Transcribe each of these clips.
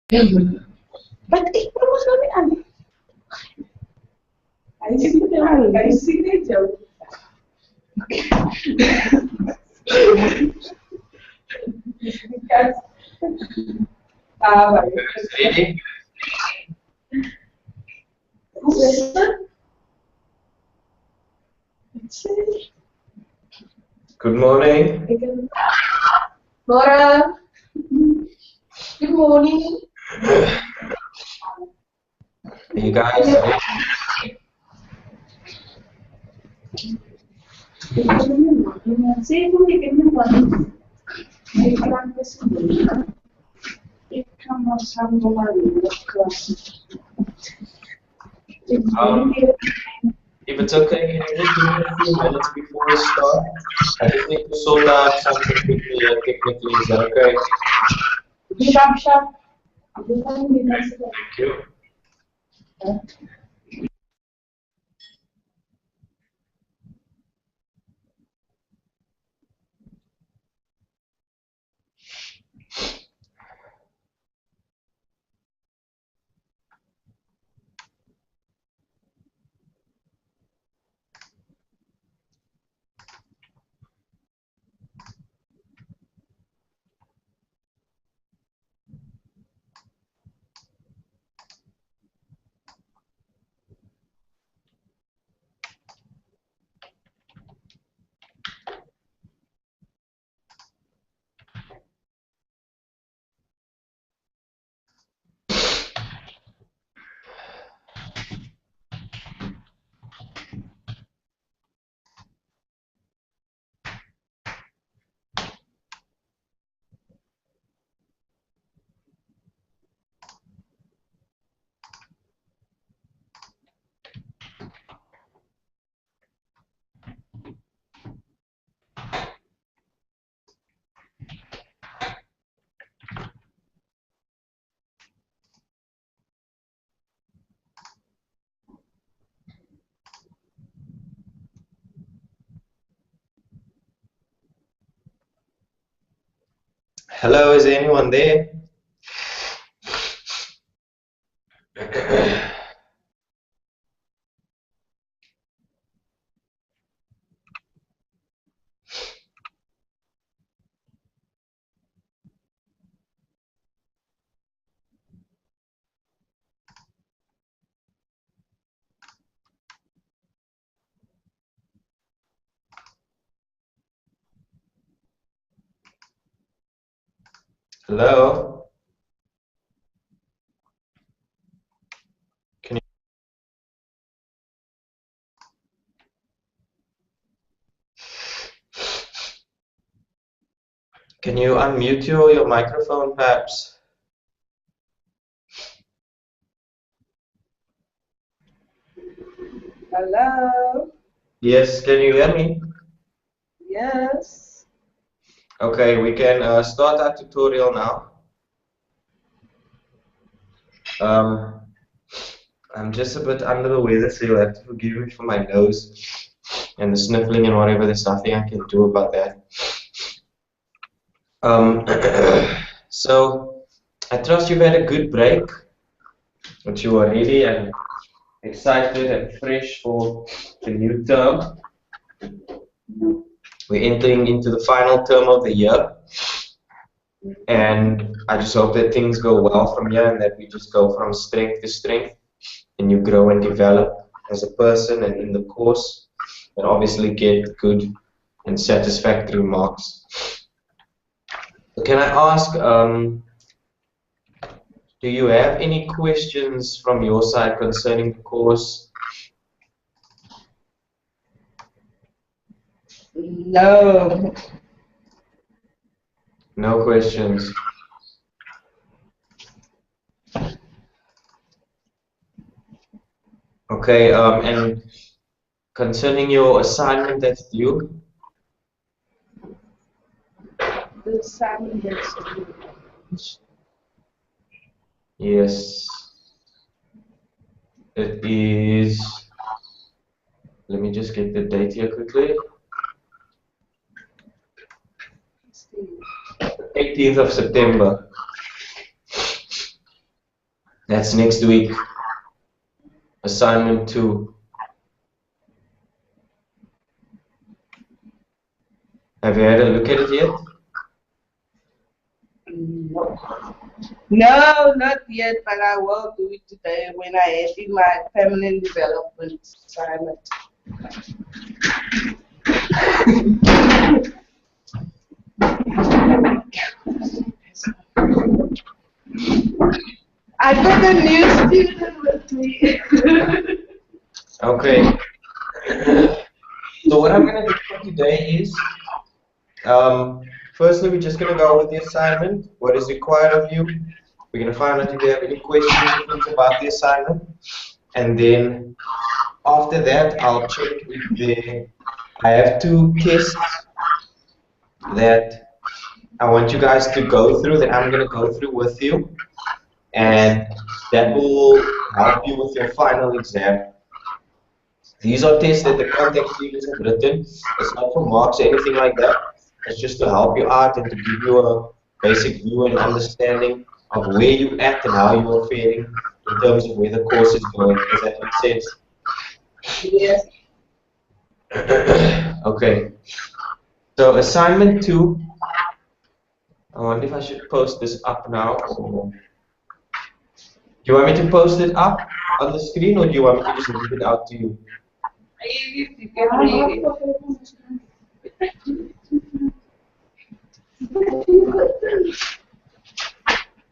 Ba't i-promote namin ano? Ay, sige naman. Ay, sige joke. Ready? Good morning. Nora. Good morning. You guys ready? Say who you can one. I can't listen. It comes from the If it's okay, can you just give me a few minutes before we start? I just need to sort out something quickly here, technically. Is that okay? Thank you. Hello, is anyone there? Hello? Can you unmute your microphone, perhaps? Hello. Yes, can you hear me? Yes. Okay, we can start our tutorial now. I'm just a bit under the weather, so you'll have to forgive me for my nose and the sniffling and whatever. There's nothing I can do about that. So, I trust you've had a good break, that you are ready and excited and fresh for the new term. We're entering into the final term of the year, and I just hope that things go well from here and that we just go from strength to strength and you grow and develop as a person and in the course, and obviously get good and satisfactory marks. So can I ask, do you have any questions from your side concerning the course? No. No questions. Okay, and concerning your assignment that's due? The assignment that's due. Yes. It is, let me just get the date here quickly. 18th of September. That's next week. Assignment 2. Have you had a look at it yet? No. No, not yet, but I will do it today when I add in my permanent development assignment. I got a new student with me. Okay. So what I'm going to do for today is, firstly, we're just going to go over the assignment, what is required of you. We're going to find out if you have any questions or things about the assignment. And then after that, I'll check if I have 2 tests that I want you guys to go through, that I'm going to go through with you. And that will help you with your final exam. These are tests that the contact students have written. It's not for marks or anything like that. It's just to help you out and to give you a basic view and understanding of where you're at and how you are faring in terms of where the course is going. Does that make sense? Yes. Okay. So assignment 2. I wonder if I should post this up now. Or do you want me to post it up on the screen, or do you want me to just read it out to you? If you can read it.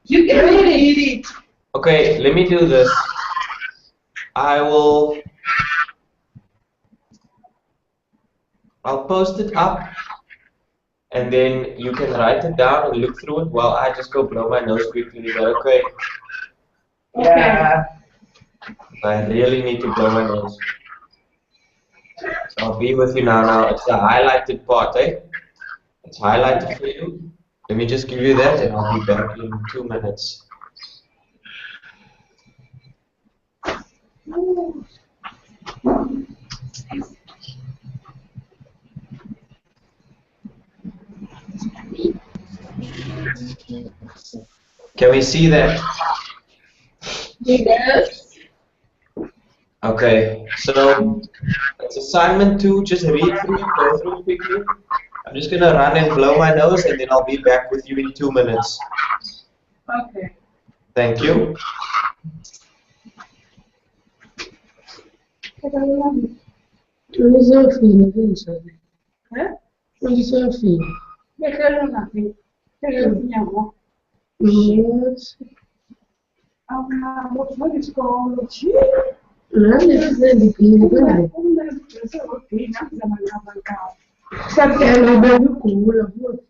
You can read it. Okay, let me do this. I'll post it up, and then you can write it down and look through it while I just go blow my nose quickly. Is that okay? Yeah. I really need to blow my nose. So I'll be with you now. It's the highlighted part, eh? It's highlighted for you. Let me just give you that, and I'll be back in 2 minutes. Can we see that? Yes. Okay, so it's assignment 2. Just read through it, go through it quickly. I'm just gonna run and blow my nose, and then I'll be back with you in 2 minutes. Okay. Thank you. What is your feeling? Huh? What is your feeling? Nothing. Yes. What is called? None is the feeling. Something Hello, baby, cool.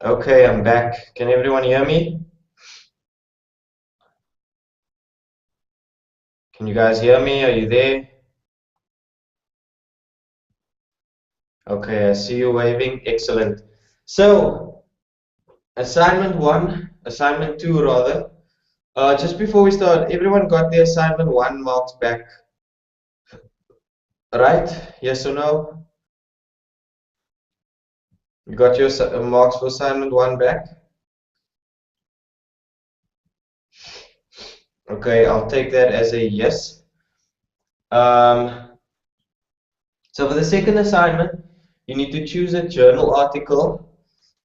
Okay, I'm back. Can everyone hear me? Can you guys hear me? Are you there? Okay, I see you waving. Excellent. So, assignment two rather. Just before we start, everyone got their assignment one marks back, right? Yes or no? You got your marks for assignment one back? Okay, I'll take that as a yes. So for the second assignment, you need to choose a journal article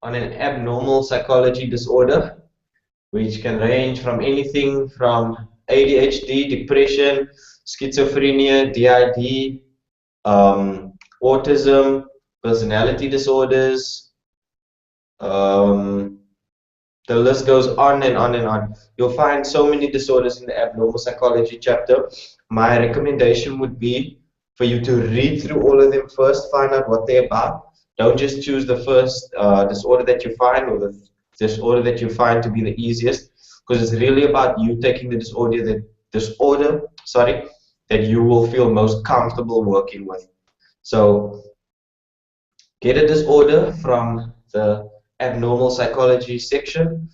on an abnormal psychology disorder, which can range from anything from ADHD, depression, schizophrenia, DID, autism, personality disorders. The list goes on and on and on. You'll find so many disorders in the abnormal psychology chapter. My recommendation would be for you to read through all of them first, find out what they're about. Don't just choose the first disorder that you find or the disorder that you find to be the easiest, because it's really about you taking the disorder, that you will feel most comfortable working with. So get a disorder from the abnormal psychology section,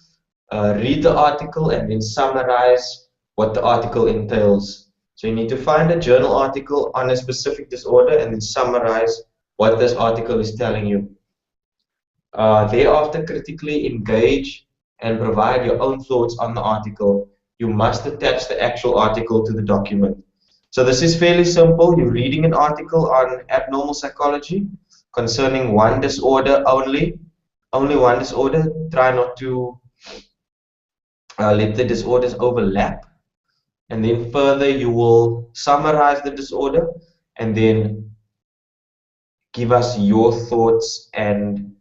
read the article, and then summarize what the article entails. So you need to find a journal article on a specific disorder and then summarize what this article is telling you. Thereafter, critically engage and provide your own thoughts on the article. You must attach the actual article to the document. So this is fairly simple. You're reading an article on abnormal psychology concerning one disorder only one disorder. Try not to let the disorders overlap, and then further you will summarize the disorder and then give us your thoughts and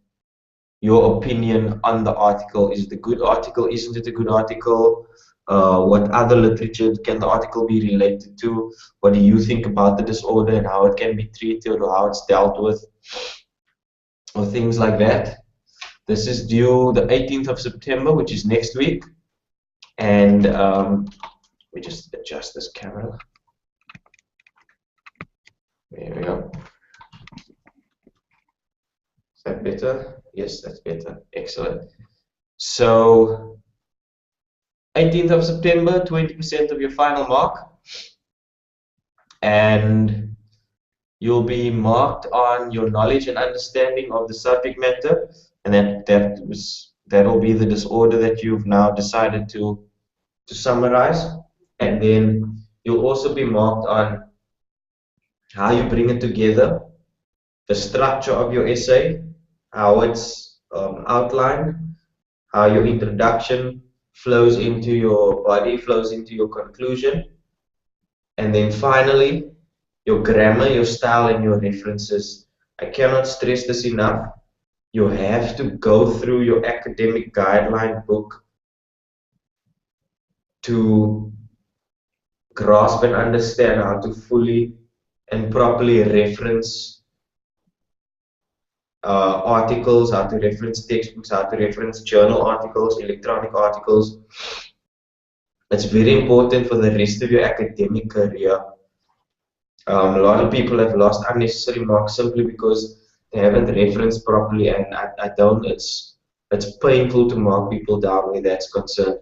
your opinion on the article. Is it a good article? Isn't it a good article? What other literature can the article be related to? What do you think about the disorder and how it can be treated or how it's dealt with, or things like that. This is due the 18th of September, which is next week. And let me just adjust this camera. There we go. Is that better? Yes, that's better. Excellent. So 18th of September, 20% of your final mark. And you'll be marked on your knowledge and understanding of the subject matter, and that'll be the disorder that you've now decided to summarize. And then you'll also be marked on how you bring it together, the structure of your essay, how it's outlined, how your introduction flows into your body, flows into your conclusion, and then finally your grammar, your style, and your references. I cannot stress this enough. You have to go through your academic guideline book to grasp and understand how to fully and properly reference articles, how to reference textbooks, how to reference journal articles, electronic articles. It's very important for the rest of your academic career. A lot of people have lost unnecessary marks simply because they haven't referenced properly, and I don't. It's painful to mark people down where that's concerned,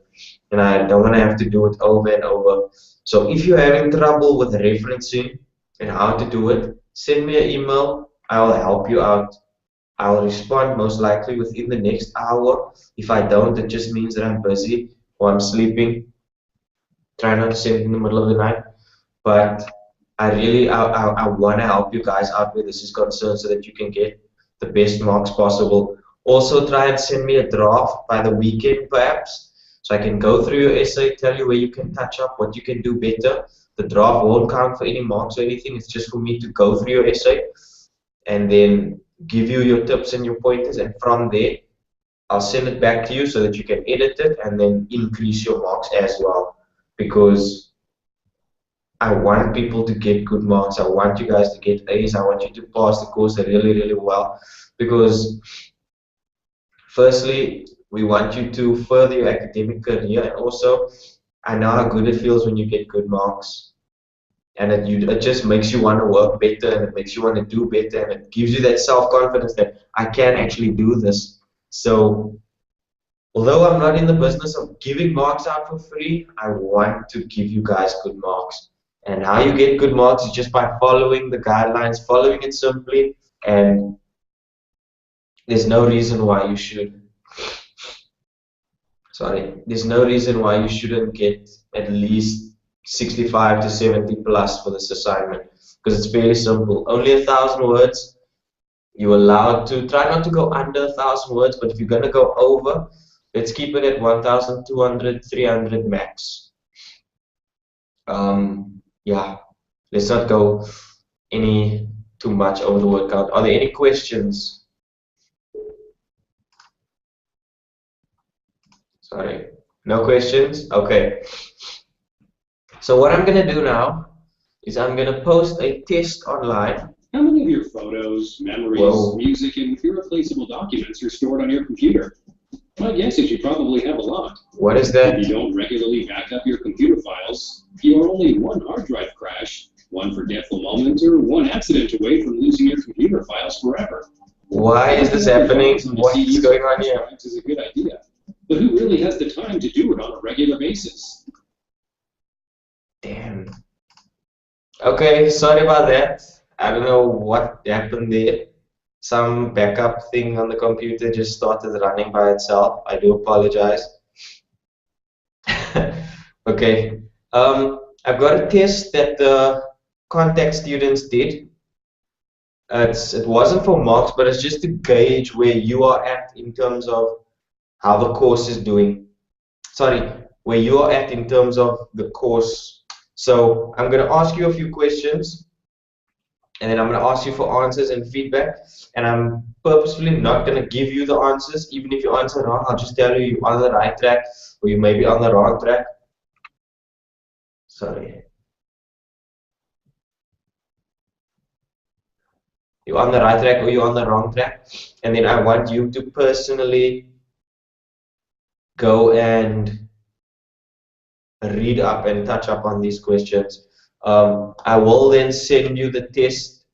and I don't want to have to do it over and over. So if you're having trouble with referencing and how to do it, send me an email. I'll help you out. I'll respond most likely within the next hour. If I don't, it just means that I'm busy or I'm sleeping. Try not to send in the middle of the night, but I want to help you guys out where this is concerned so that you can get the best marks possible. Also, try and send me a draft by the weekend perhaps, so I can go through your essay, tell you where you can touch up, what you can do better. The draft won't count for any marks or anything. It's just for me to go through your essay and then give you your tips and your pointers, and from there I'll send it back to you so that you can edit it and then increase your marks as well, because I want people to get good marks. I want you guys to get A's. I want you to pass the course really, really well, because Firstly, we want you to further your academic career, and also I know how good it feels when you get good marks, and it just makes you want to work better, and it makes you want to do better, and it gives you that self-confidence that I can actually do this. So although I'm not in the business of giving marks out for free, I want to give you guys good marks. And how you get good marks is just by following the guidelines, following it simply, and there's no reason why you should. There's no reason why you shouldn't get at least 65 to 70 plus for this assignment, because it's fairly simple. Only 1,000 words. You're allowed to try not to go under 1,000 words, but if you're gonna go over, let's keep it at 1,200, 300 max. Yeah, let's not go any too much over the word count. Are there any questions? Sorry, no questions? Okay. So what I'm gonna do now is I'm gonna post a test online. How many of your photos, memories, Whoa. music, and irreplaceable documents are stored on your computer? My guess is you probably have a lot. What is that? If you don't regularly back up your computer files, you are only one hard drive crash, one forgetful moment, or one accident away from losing your computer files forever. Why is this happening? What is going on here? Is a good idea, but who really has the time to do it on a regular basis? Damn. Okay, sorry about that. I don't know what happened there. Some backup thing on the computer just started running by itself. I do apologize. Okay. I've got a test that the contact students did. It wasn't for marks, but it's just to gauge where you are at in terms of how the course is doing. Sorry, where you are at in terms of the course. So I'm going to ask you a few questions, and then I'm going to ask you for answers and feedback, and I'm purposefully not going to give you the answers. Even if you answer wrong, I'll just tell you you're on the right track, or you may be on the wrong track. Sorry. You're on the right track or you're on the wrong track, and then I want you to personally go and read up and touch up on these questions. I will then send you the test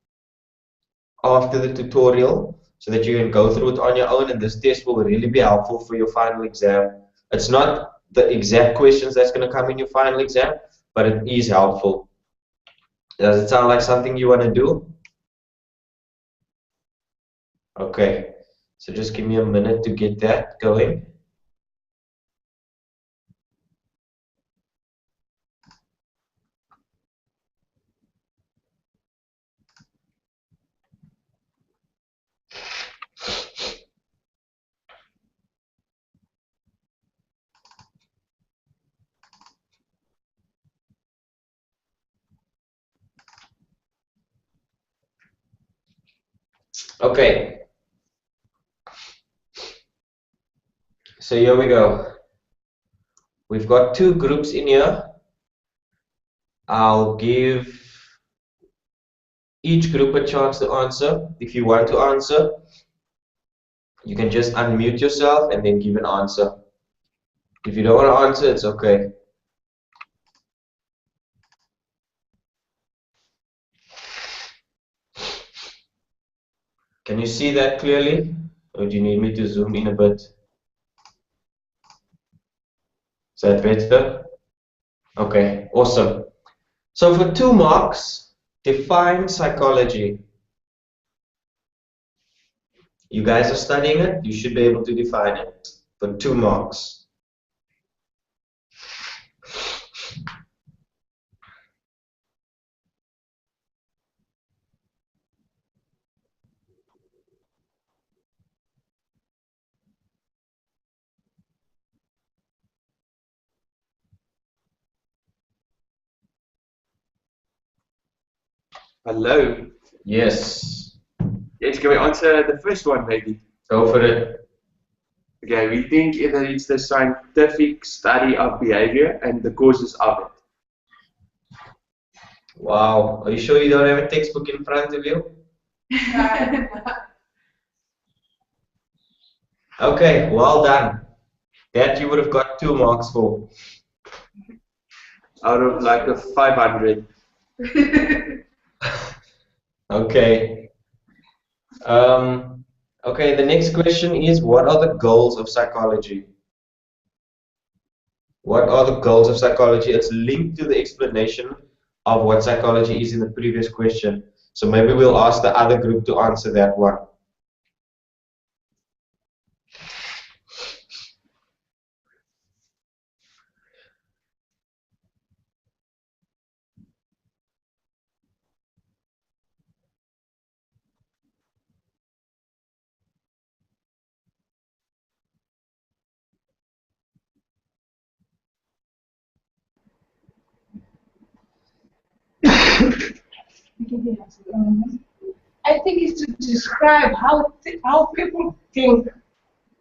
after the tutorial so that you can go through it on your own, and this test will really be helpful for your final exam. It's not the exact questions that's going to come in your final exam, but it is helpful. Does it sound like something you want to do? Okay, so just give me a minute to get that going. Okay. So here we go. We've got two groups in here. I'll give each group a chance to answer. If you want to answer, you can just unmute yourself and then give an answer. If you don't want to answer, it's okay. Can you see that clearly? Or do you need me to zoom in a bit? Is that better? Okay, awesome. So for 2 marks, define psychology. You guys are studying it, you should be able to define it for 2 marks. Hello. Yes, Yes, can we answer the first one maybe? go for it. Okay, we think that it's the scientific study of behavior and the causes of it. Wow, are you sure you don't have a textbook in front of you? Okay, well done. That you would have got 2 marks for. Out of like a 500. Okay. Okay, the next question is, what are the goals of psychology? What are the goals of psychology? It's linked to the explanation of what psychology is in the previous question. So maybe we'll ask the other group to answer that one. I think it's to describe how people think,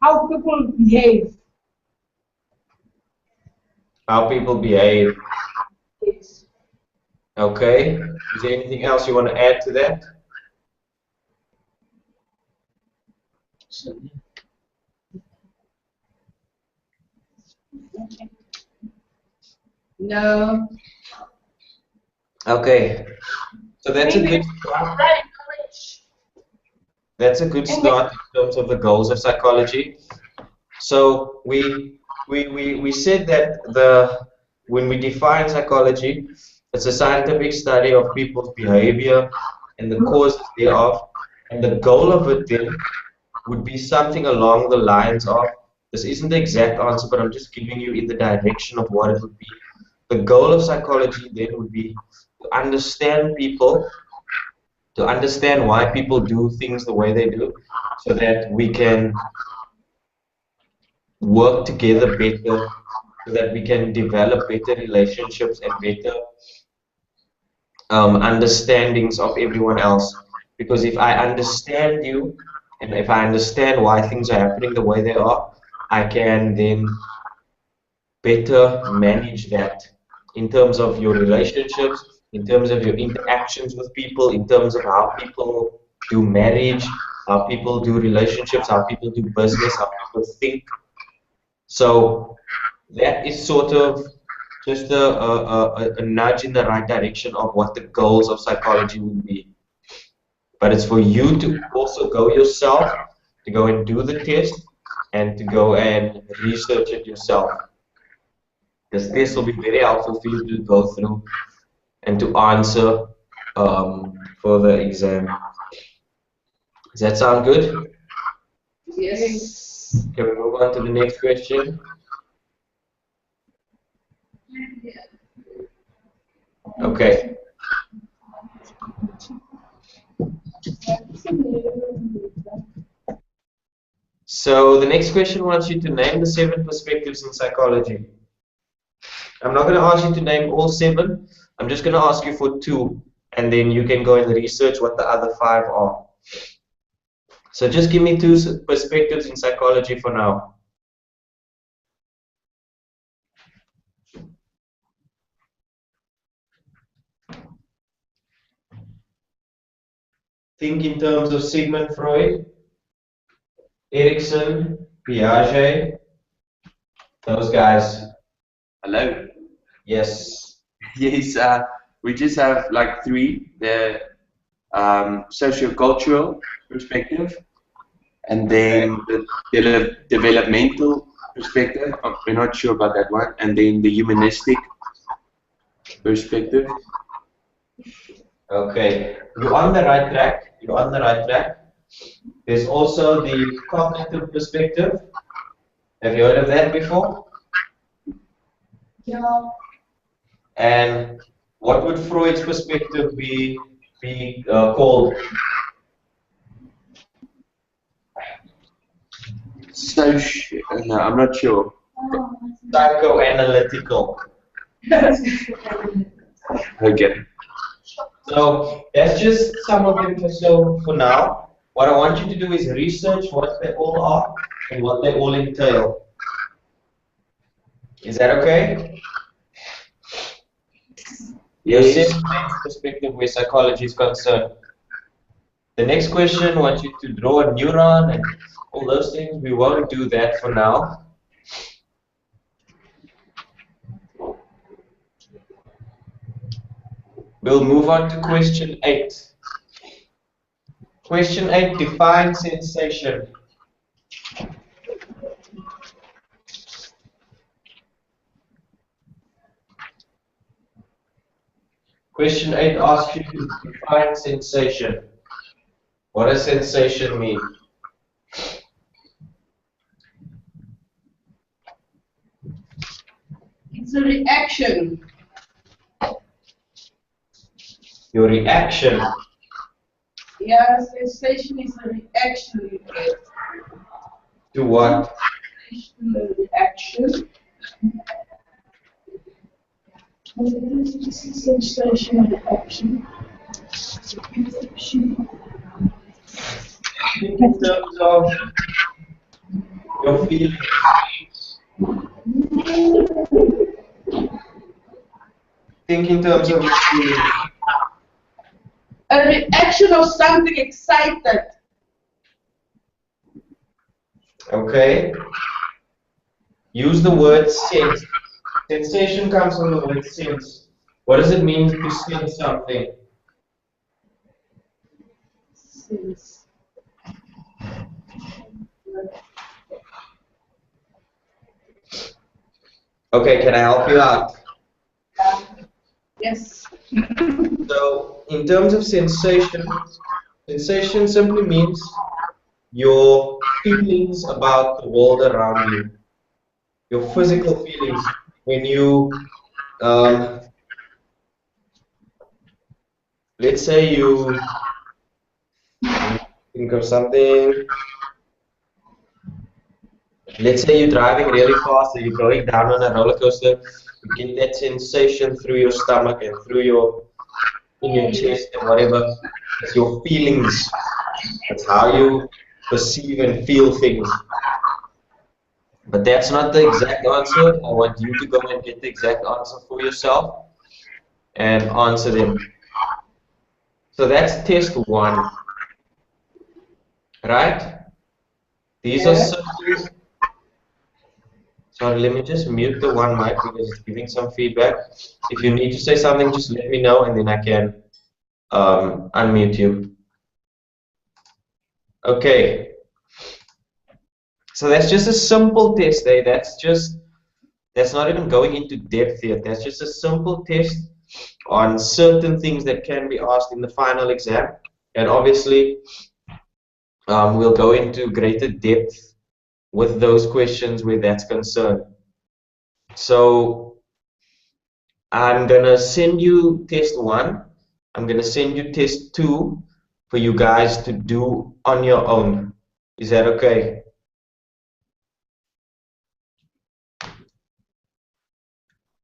how people behave. How people behave. Yes. Okay. Is there anything else you want to add to that? No. Okay. So that's a good start. That's a good start in terms of the goals of psychology. So we said that when we define psychology, it's a scientific study of people's behavior and the causes thereof. And the goal of it then would be something along the lines of, this isn't the exact answer, but I'm just giving you in the direction of what it would be. The goal of psychology then would be to understand people, to understand why people do things the way they do, so that we can work together better, so that we can develop better relationships and better understandings of everyone else. Because if I understand you, and if I understand why things are happening the way they are, I can then better manage that in terms of your relationships, in terms of your interactions with people, in terms of how people do marriage, how people do relationships, how people do business, how people think. So that is sort of just a nudge in the right direction of what the goals of psychology would be. But it's for you to also go yourself, to go and do the test, and to go and research it yourself. This test will be very helpful for you to go through and to answer for the exam. Does that sound good? Yes. Can we move on to the next question? Okay. So the next question wants you to name the 7 perspectives in psychology. I'm not going to ask you to name all 7. I'm just going to ask you for 2, and then you can go and research what the other 5 are. So just give me 2 perspectives in psychology for now. Think in terms of Sigmund Freud, Erikson, Piaget, those guys. Hello. Yes. Yes, we just have like 3. The socio-cultural perspective, and then the developmental perspective. We're not sure about that one, and then the humanistic perspective. Okay, you're on the right track. You're on the right track. There's also the cognitive perspective. Have you heard of that before? Yeah. And what would Freud's perspective be called? No, I'm not sure. Psychoanalytical. Okay. So that's just some of them for now. What I want you to do is research what they all are and what they all entail. Is that okay? Your second perspective where psychology is concerned. The next question wants you to draw a neuron and all those things. We won't do that for now. We'll move on to question 8. Question 8, define sensation. Question 8 asks you to define sensation. What does sensation mean? It's a reaction. Your reaction. Yeah, sensation is a reaction you get. To what? Reaction. Sensation, reaction. Think in terms of your feelings. Think in terms of your feelings. A reaction of something excited. Okay. Use the word sense. Sensation comes from the word sense. What does it mean to sense something? Sense. Okay, can I help you out? Yes. So, in terms of sensation, sensation simply means your feelings about the world around you. Your physical feelings. When you, let's say you think of something. Let's say you're driving really fast or you're going down on a roller coaster. You get that sensation through your stomach and through your, in your chest and whatever. It's your feelings. That's how you perceive and feel things. But that's not the exact answer. I want you to go and get the exact answer for yourself and answer them. So that's test 1. Right? These are simple. Sorry, let me just mute the one mic because it's giving some feedback. If you need to say something, just let me know and then I can unmute you. Okay. So that's just a simple test, eh? That's not even going into depth yet. That's just a simple test on certain things that can be asked in the final exam. And obviously, we'll go into greater depth with those questions where that's concerned. So I'm gonna send you test 1. I'm gonna send you test 2 for you guys to do on your own. Is that okay?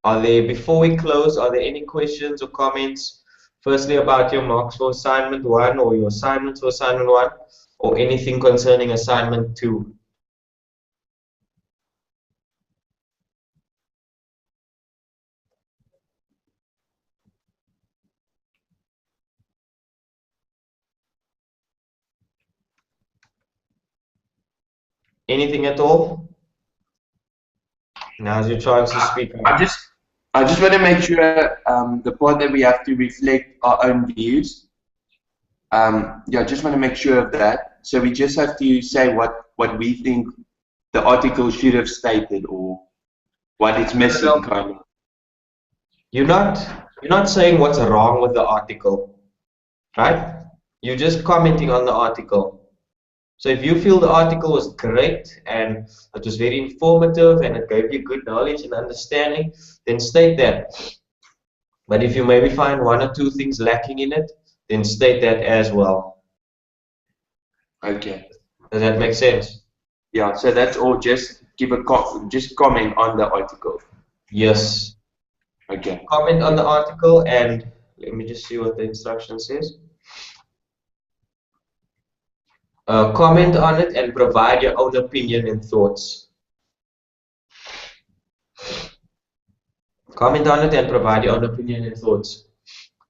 Before we close, are there any questions or comments? Firstly, about your marks for assignment 1 or your assignments for assignment 1 or anything concerning assignment 2? Anything at all? Now's your chance to speak. I just want to make sure the part that we have to reflect our own views. Yeah, I just want to make sure of that. So we just have to say what we think the article should have stated or what it's missing, kind of. You're not saying what's wrong with the article, right? You're just commenting on the article. So if you feel the article was great and it was very informative and it gave you good knowledge and understanding, then state that. But if you maybe find 1 or 2 things lacking in it, then state that as well. Okay. Does that make sense? Yeah, so that's all. Just give a just comment on the article. Yes. Okay. Comment on the article and let me just see what the instruction says. Comment on it and provide your own opinion and thoughts. Comment on it and provide your own opinion and thoughts.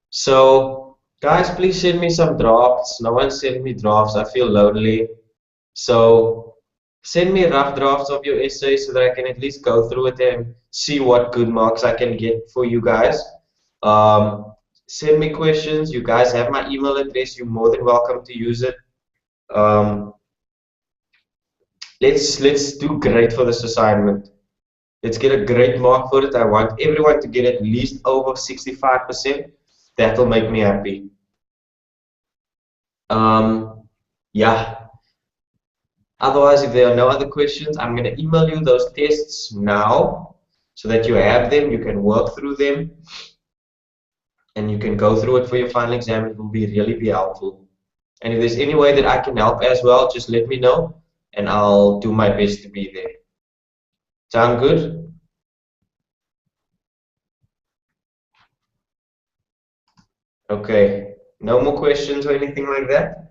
So, guys, please send me some drafts. No one sent me drafts. I feel lonely. So, send me rough drafts of your essay so that I can at least go through it and see what good marks I can get for you guys. Send me questions. You guys have my email address. You're more than welcome to use it. Let's do great for this assignment. Let's get a great mark for it. I want everyone to get at least over 65%. That'll make me happy. Yeah. Otherwise, if there are no other questions, I'm going to email you those tests now so that you have them. You can work through them and you can go through it for your final exam. It will really be helpful. And if there's any way that I can help as well, just let me know and I'll do my best to be there. Sound good? Okay. No more questions or anything like that?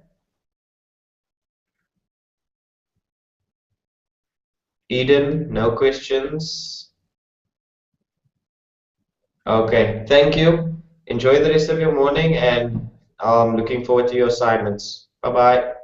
Eden, no questions? Okay, thank you. Enjoy the rest of your morning and I'm looking forward to your assignments. Bye-bye.